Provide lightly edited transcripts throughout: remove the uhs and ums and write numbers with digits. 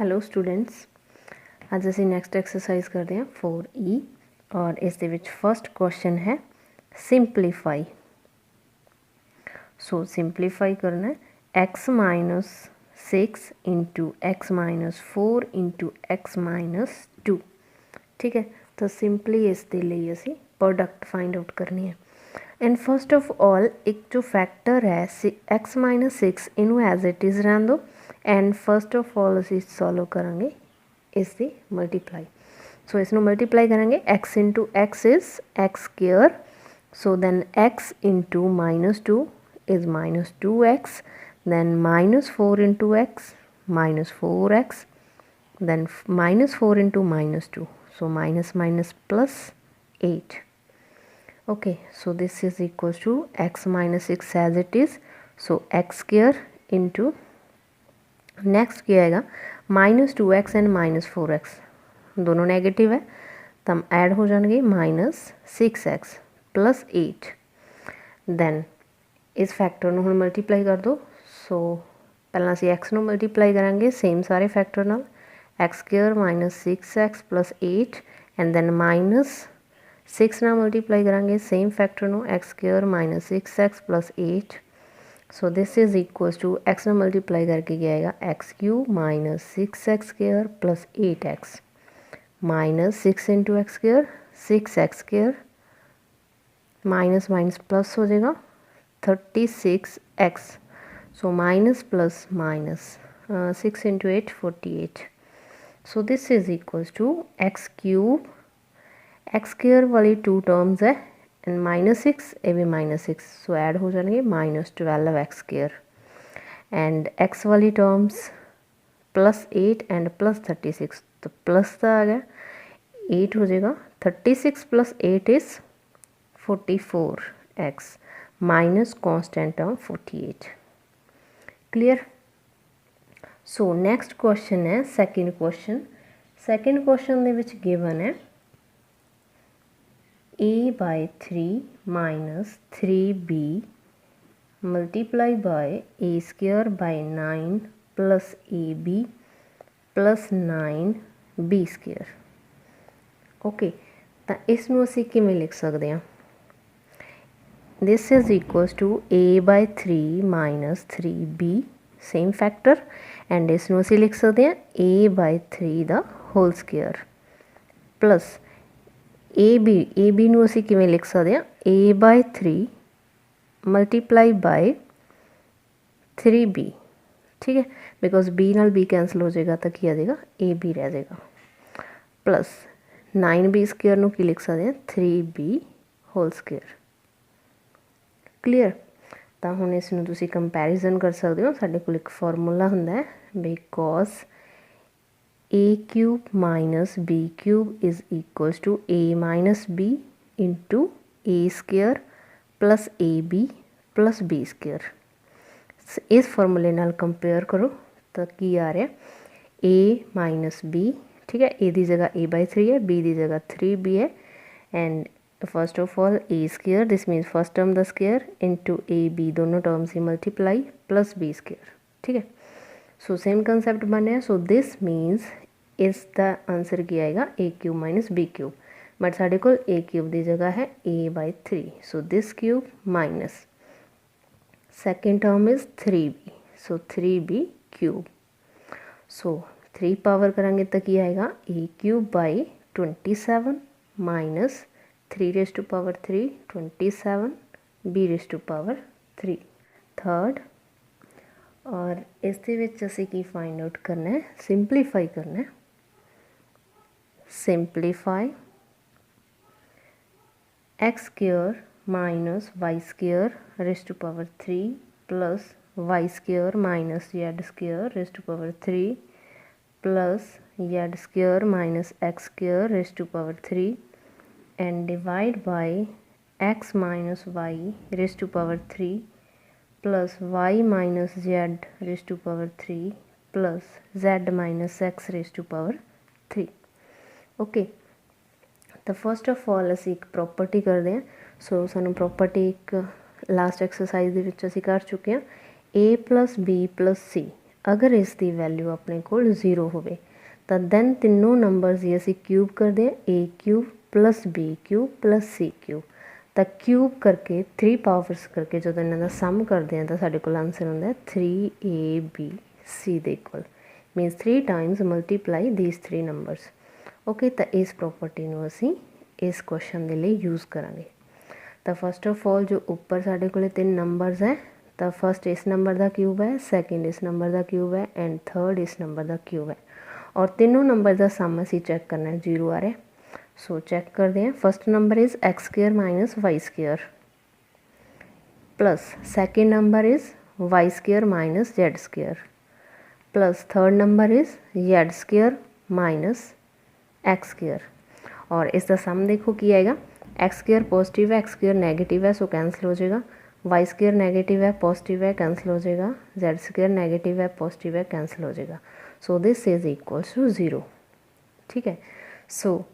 Hello students, अज असी next exercise करते हैं 4E और इस दे विच फर्स्ट क्वेश्चन है सिंपलीफाई। सो सिंपलीफाई करना है x minus 6 into x minus 4 into x minus 2। ठीक है, तो सिंपली इस दे लिए असी प्रोडक्ट फाइंड आउट करनी है। एंड फर्स्ट ऑफ ऑल एक जो फैक्टर है x माइनस 6 इनू एज इट इज़ रहन दो एंड फर्स्ट ऑफ ऑल असी सॉल्व करांगे इस दी मल्टीप्लाई। सो इसनू मल्टीप्लाई करांगे x into x is x square, so then x into minus 2 is minus 2x, then minus 4 into x minus 4x, then minus 4 into minus 2, so minus minus plus 8. Okay, so this is equals to x minus 6 as it is, so x square into next क्या आएगा minus 2x and minus 4x दोनों negative है तो हम add हो जाएंगे minus 6x plus 8। Then इस factor ਨੂੰ ਹੁਣ मल्टीप्लाई कर दो। सो पहला ਅਸੀਂ x ਨੂੰ मल्टीप्लाई करांगे सेम सारे फैक्टर नाल x square minus 6x plus 8 and then minus 6 ਨਾਲ मल्टीप्लाई करांगे सेम फैक्टर ਨੂੰ x square minus 6x plus 8। So this is equals to x में मल्टीप्लाई करके क्या आएगा x cube minus 6x square plus 8x minus 6 into x square 6x square minus minus plus हो जाएगा 36x, so minus plus minus 6 into 8 48। So this is equals to x cube x square वाली to terms है and minus 6 ए भी minus 6, सो add हो जाएंगे minus 12x square and x वाली terms plus 8 and plus 36, तो plus का आ गया 8 हो जाएगा 36 plus 8 is 44x minus constant term 48। Clear. So next question है सैकेंड क्वेश्चन। सैकेंड क्वेश्चन दे विच गिवन है a by 3 minus 3b multiply by a square by 9 plus ab plus 9b square। Okay, तो इसनू असी किवें लिख सकते हैं this is equals to a by 3 minus 3b same factor and इसनू असी लिख सकते हैं a by 3 दा whole square plus A B नू असी किवें लिख सकते हैं ए बाय 3 मल्टीप्लाई बाय 3b। ठीक है, बिकॉज बी नाल बी कैंसल हो जाएगा तो की आ जाएगा ए बी रह जाएगा प्लस 9b स्क्वायर नू की लिख सकते हैं 3b होल स्क्वायर। क्लीयर। तो हुण इस नू तुसीं कंपैरिजन कर सकते हो। साडे कोल एक फॉर्मूला हुंदा है because a cube minus b cube is equals to a minus b into a square plus ab plus b square। इस फॉर्मूले नाल कंपेयर करो तो की आ रहा a माइनस b। ठीक है, a की जगह a by 3 है, b की जगह 3b है and first of all a square this means first term the square into a b दोनों टर्म्स ही मल्टीप्लाई प्लस b स्क्वायर। ठीक है, सो सेम कंसैप्ट बनया। सो दिस मीन्स इसका आंसर क्या आएगा A cube minus B cube, but साढ़े को ए क्यूब की जगह है A by 3, so this cube minus second term is 3b, so 3b cube. So 3 power करांगे तो क्या आएगा A cube by 27 minus 3 raise to power 3 27 B raise to power 3 third. और इस दे विच असीं की फाइंड आउट करना है सिंपलीफाई करना है। Simplify x square minus y square raise to power 3 plus y square minus z square raise to power 3 plus z square minus x square raise to power 3 and divide by x minus y raise to power 3 plus y minus z raise to power 3 plus z minus x raise to power 3। Okay, तो first of all असी एक property करते हैं। सो सानू property एक last exercise दे विच असी कर चुके हैं a plus b plus c अगर इसकी वैल्यू अपने कोल 0 होवे तो दैन तीनों नंबर्स ही असी क्यूब करते हैं, A cube plus B cube plus C cube. तो क्यूब करके 3 पावर्स करके जो इन्हों का सम करते हैं तो साढ़े को आंसर होंगे 3ABC के equal, मीनस 3 times multiply these 3 numbers. Okay, तो इस प्रॉपर्टी को असी इस क्वेश्चन के लिए यूज़ करांगे। तो फस्ट ऑफ ऑल जो ऊपर साढ़े को 3 नंबर्स है, तो फस्ट इस नंबर का क्यूब है, सैकेंड इस नंबर का क्यूब है एंड थर्ड इस नंबर का क्यूब है। और तीनों नंबर का सम असी चेक करना है, 0 आ रहा है। सो चेक करते हैं। First number is x square minus Y square plus second number is y square minus z square plus third number is z square minus x square. और इसका सम देखो की आएगा, एक्स स्क्वेयर पॉजिटिव है, x square negative है, so cancel हो जाएगा। Y square negative है, पॉजिटिव है, कैंसिल हो जाएगा। जेड स्क्वेयर नेगेटिव है, पॉजिटिव है, कैंसिल हो जाएगा। So this is equals to 0। ठीक है, सो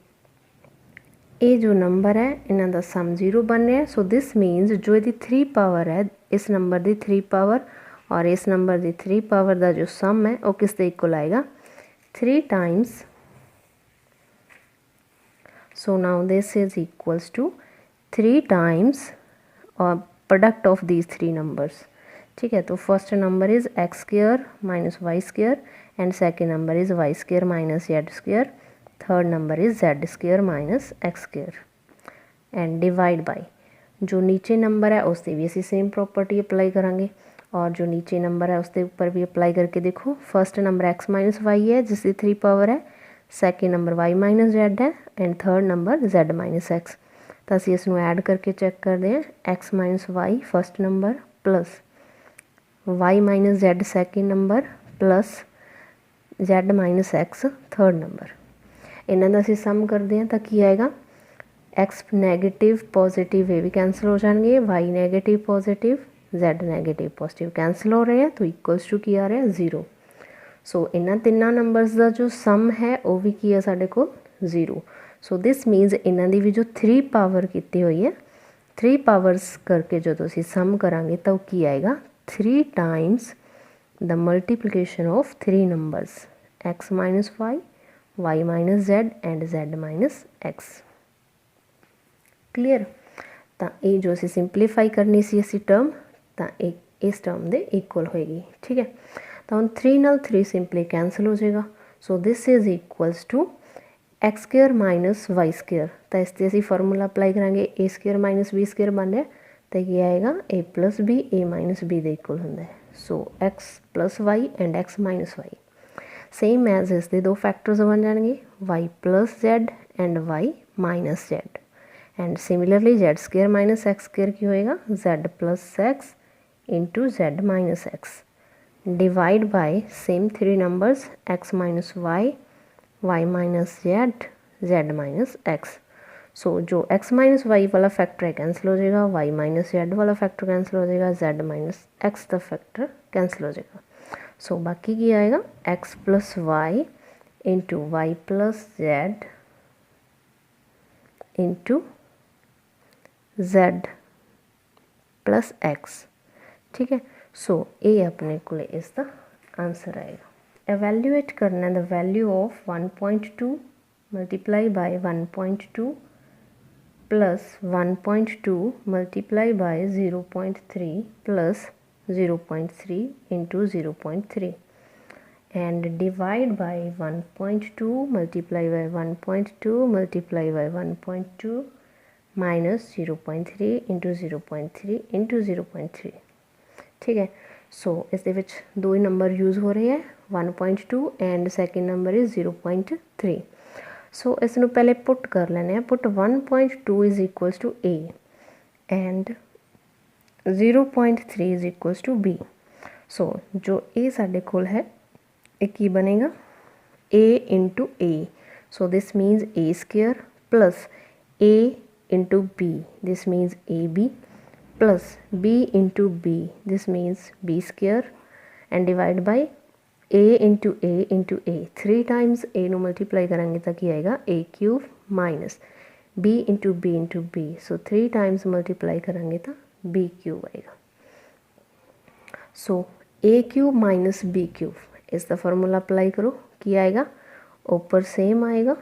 ये जो नंबर है इन्हों का सम 0 बन रहा है। सो दिस मीनस जो ये 3 पावर है, इस नंबर की 3 पावर और इस नंबर की 3 पावर का जो सम है वो किस दे इक्वल आएगा, 3 times. So now this is equals to 3 times और प्रोडक्ट ऑफ दीज 3 नंबर्स। ठीक है, तो first number is x square minus Y square and second number is y square minus z square, third number is z square minus x square and divide by जो नीचे number है उससे भी असी same property apply करांगे और जो नीचे नंबर है उसके ऊपर भी अप्लाई करके देखो। First number X minus Y है जिसकी 3 पावर है, second number Y minus Z है and third number Z minus X. तो असी इसनों ऐड करके चेक करते हैं, X minus Y first number plus Y minus Z second number plus Z minus X third number. इन्हों का असी सम करते हैं तो की आएगा, एक्स नैगेटिव पॉजिटिव ये भी कैंसिल हो जाएंगे, y negative positive z negative positive cancel हो रहे हैं, तो इक्वल्स टू की आ रहा है 0। सो इन्होंने तीनों नंबर्स का जो सम है वो भी की है साढ़े को 0। सो दिस मीनस इन्हों की भी जो 3 पावर की हुई है, 3 पावर्स करके जो असी सम करांगे तो की आएगा 3 times the multiplication of 3 numbers, x minus Y minus Z and z minus x. Clear, तो ये जो असी सिंपलीफाई करनी सी असी टर्म तो इस टर्म के इक्वल होएगी। ठीक है, तो हम 3 नाल 3 सिंपली कैंसिल हो जाएगा। So this is equals to X square minus Y square. तो इस असी फॉर्मूला अप्लाई करांगे, A square minus B square बन रहा है तो ये आएगा A plus B, A minus B के इक्वल होंगे। So X plus Y and X minus Y same as इसके 2 फैक्टर्स बन जाएंगे, Y plus Z and Y minus Z and similarly Z square minus x square की होएगा, Z plus X into Z minus X divide by same 3 numbers, x minus Y minus Z minus X. So जो X minus Y वाला factor है cancel हो जाएगा, Y minus Z वाला factor cancel हो जाएगा, जेड माइनस एक्स का factor cancel हो जाएगा। सो बाकी की आएगा X plus Y into Y plus Z into Z plus X. ठीक है, सो ये अपने को इसका आंसर आएगा। एवैल्यूएट करना the value of 1.2 multiply by 1.2 plus 1.2 multiply by 0.3 plus 0.3 into 0.3 and divide by 1.2 multiply by 1.2 multiply by 1.2 minus 0.3 into 0.3 into 0.3। ठीक है, सो इस दो ही नंबर यूज़ हो रहे हैं, 1.2 and second number is 0.3। So इसनों पहले पुट कर लेने, put 1.2 is equals to A and 0.3 is equals to B. So जो ए साडे कोल है एक की बनेगा A into A, so this means A square plus A into B, this means A B plus B into B, this means B square and divide by A into A 3 times A नू multiply करेंगे तो क्या आएगा A cube minus B into B, so 3 times multiply करेंगे तो B cube आएगा। So A cube minus B cube, इसका formula apply करो, की आएगा ऊपर सेम आएगा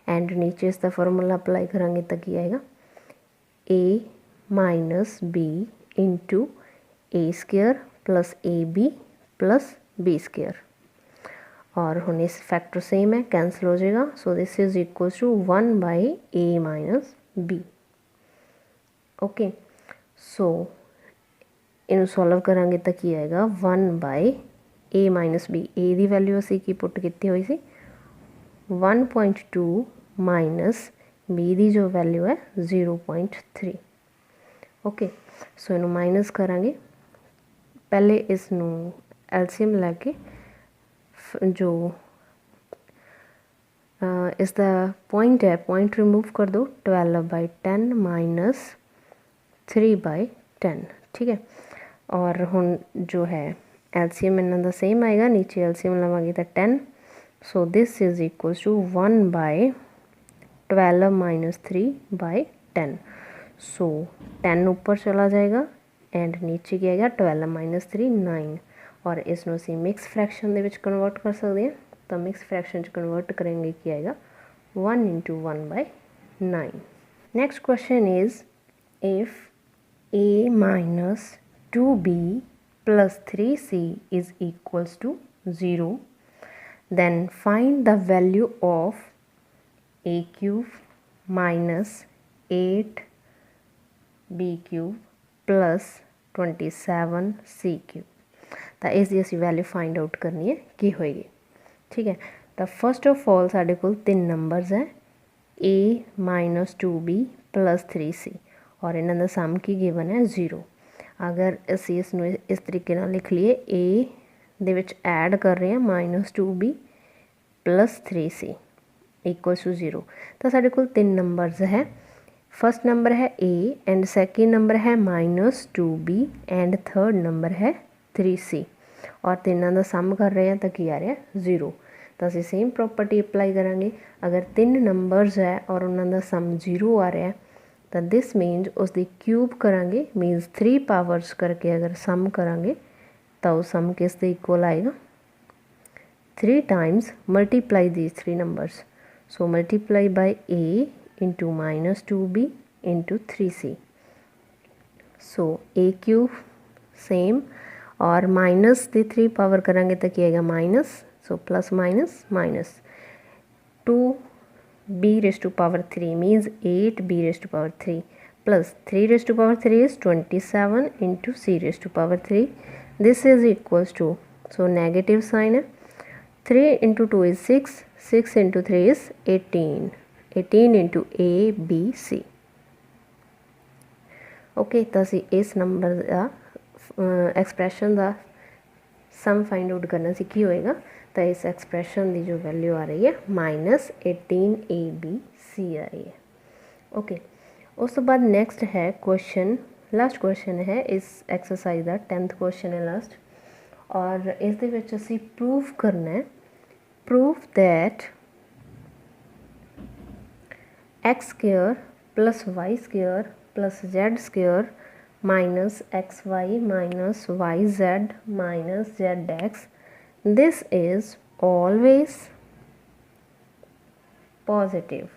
एंड नीचे इसका फार्मूला अप्लाई करांगे तो की आएगा A minus B into A square plus A B plus B square. और हुन इस फैक्टर सेम है, कैंसल हो जाएगा। So this is equal to 1 by A minus B. Okay, so इनू सॉल्व करांगे तो की आएगा 1 by A minus B. A की वैल्यू असी की पुट की हुई सी 1.2 माइनस बी की जो वैल्यू है 0.3। ओके, सो इनू माइनस करांगे, पहले इसनू एलसीएम लैके जो इसका पॉइंट है, पॉइंट रिमूव कर दो, 12/10 माइनस 3/10, ठीक है। और हुन जो है एलसीएम इन्हों का सेम आएगा, नीचे एलसीएम लवांगे तो 10। So this is equal to 1/12 minus 3/10। सो 10 ऊपर चला जाएगा एंड नीचे क्या आएगा 12 माइनस 3 9। और इसनों असीं mix fraction they which convert कर सकते हैं, तो मिक्स फ्रैक्शन कन्वर्ट करेंगे कि आएगा 1 into 1/9। Next question is if a minus 2b plus 3c is equals to 0, then find the value of a cube minus 8b cube plus 27c cube। तो इसकी असी वैल्यू फाइंड आउट करनी है की होएगी, ठीक है। तो फर्स्ट ऑफ ऑल साढ़े कोल 3 नंबरस है a minus 2b plus 3c और इन्हों का सम की गिवन है 0। अगर असी इसनू इस तरीके नाल लिख लीए a दे विच ऐड कर रहे हैं minus 2b plus 3c equal to 0, तो साढ़े कोल 3 नंबरस है। फर्स्ट नंबर है a एंड सैकेंड नंबर है minus 2b and third number है 3c और तीनों का सम कर रहे हैं तो की आ रहा है 0। तो असीं सेम प्रॉपर्टी अप्लाई करांगे, अगर 3 नंबरस है और उन्होंने सम 0 आ रहा है तो दिस मीनस उसकी क्यूब करांगे, मीनस 3 पावर्स करके अगर सम करांगे तो सम किस दे इक्वल आएगा 3 times multiply these 3 numbers. So multiply by a into minus 2b into 3c। So a cube same और माइनस की 3 पावर करांगे तो क्या आएगा minus, so plus minus minus 2b raise to power 3 means 8b raise to power 3 plus 3 raise to power 3 is 27 into c raise to power 3। This is equals to, so negative sign है, 3 into 2 is 6, 6 into 3 is 18, 18 into a b c। Okay, तो असी इस number का expression का sum find out करना सी की होएगा, तो इस एक्सप्रैशन की जो वैल्यू आ रही है माइनस 18abc आ रही है। ओके, उस तो बाद नैक्सट है क्वेश्चन, लास्ट क्वेश्चन है इस एक्सरसाइज का 10th क्वेश्चन है लास्ट, और इस दे विच असी प्रूव करना है, proof that x square plus Y square plus z square minus x y minus y z minus z x this is always positive.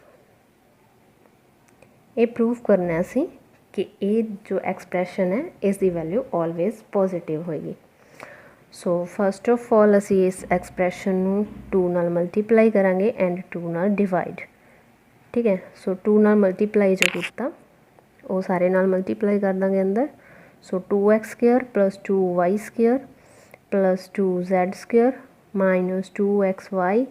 ये प्रूव करना है असी कि ये जो एक्सप्रैशन है इसकी वैल्यू ऑलवेज पॉजिटिव होएगी। सो फर्स्ट ऑफ ऑल असी इस एक्सप्रैशन नू 2 नाल मल्टीप्लाई करांगे एंड 2 नाल डिवाइड, ठीक है। सो 2 नाल मल्टीप्लाई जो किया वो सारे नाल मल्टीप्लाई कर देंगे अंदर। सो 2x square plus 2y square plus 2z square minus 2xy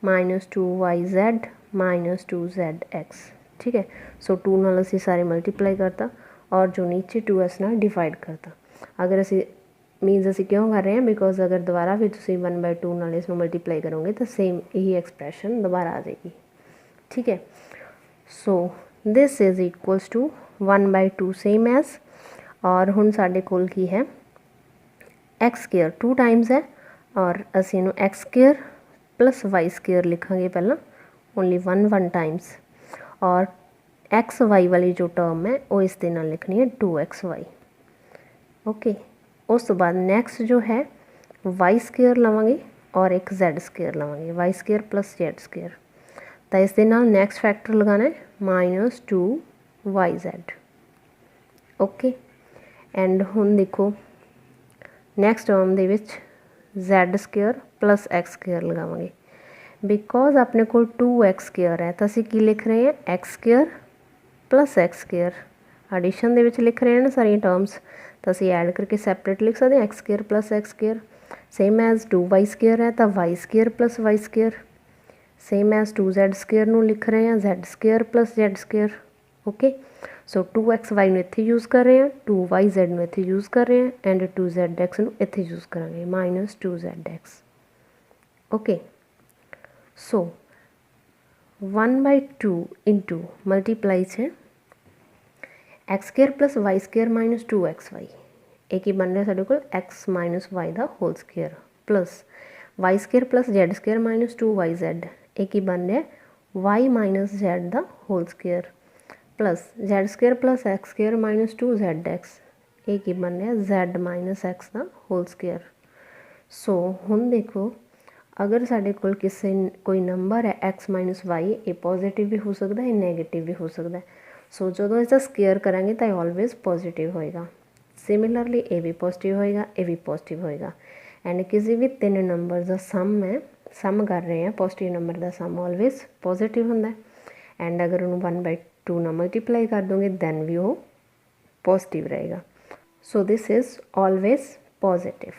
minus 2yz minus 2zx, ठीक है। सो 2 नाल असी सारे मल्टीप्लाई करता और जो नीचे 2s नाल डिवाइड करता। अगर असी मीनस असी क्यों कर रहे हैं, बिकॉज अगर दोबारा भी तुम 1/2 नाल इसमें मल्टीप्लाई करोगे तो सेम यही एक्सप्रैशन दोबारा आ जाएगी, ठीक है। So this is equals to 1/2 same as, और हुण साडे कोल की है एक्स स्क्वेयर 2 टाइम्स है और असी इनू X square plus Y square लिखांगे पहला ओनली 1 टाइम्स, और एक्स वाई वाली जो टर्म है वो इस दे नाल लिखनी है 2xy। ओके, उस तो बाद नैक्सट जो है वाई स्केयर लवांगे और एक जैड स्केयर लवांगे, Y square plus Z square. तो इस दे नाल नैक्सट फैक्टर लगाना है -2yz। ओके एंड हुण देखो नैक्सट टर्म दे विच Z square plus x square लगावांगे। बिकॉज अपने को 2x स्केयर है तो असीं की लिख रहे हैं x square plus x square. Addition दे विच लिख रहे हैं ना सारी टर्म्स, तो असीं ऐड करके सैपरेट लिख सकते हैं x square plus x square. Same as 2y square है तो y square plus Y square. Same as 2z square नूं लिख रहे हैं z स्केयर plus z square. Okay so 2xy नूं इत्थे यूज़ कर रहे हैं, 2yz नूं इत्थे यूज़ कर रहे हैं एंड 2zx नूं इत्थे यूज़ करांगे -2zx। Okay so 1/2 into multiply है X square plus Y square -2xy, एक ही बन रहा साढ़े को x -y का whole square plus Y square plus Z square -2yz, एक ही बन रहा y माइनस z का whole square plus Z square plus x square -2zx, एक ही बन रहा z माइनस एक्स का होल स्केयर। सो हुण देखो अगर साढ़े कोल किसी कोई नंबर है x -y, ये पॉजिटिव भी हो सकता है, नैगेटिव भी हो सकता है। सो जो इसका स्केयर करांगे तो ऑलवेज पॉजिटिव होएगा। सिमिलरली ए भी पॉजिटिव होएगा, ए भी पॉजिटिव होएगा। एंड किसी भी 3 नंबर का सम है, सम कर रहे हैं, पॉजिटिव नंबर का सम ऑलवेज पॉजिटिव होंदा है। एंड अगर उन्होंने 1/2 ना मल्टीप्लाई कर दोगे दैन भी वो पॉजिटिव रहेगा। So this is always positive.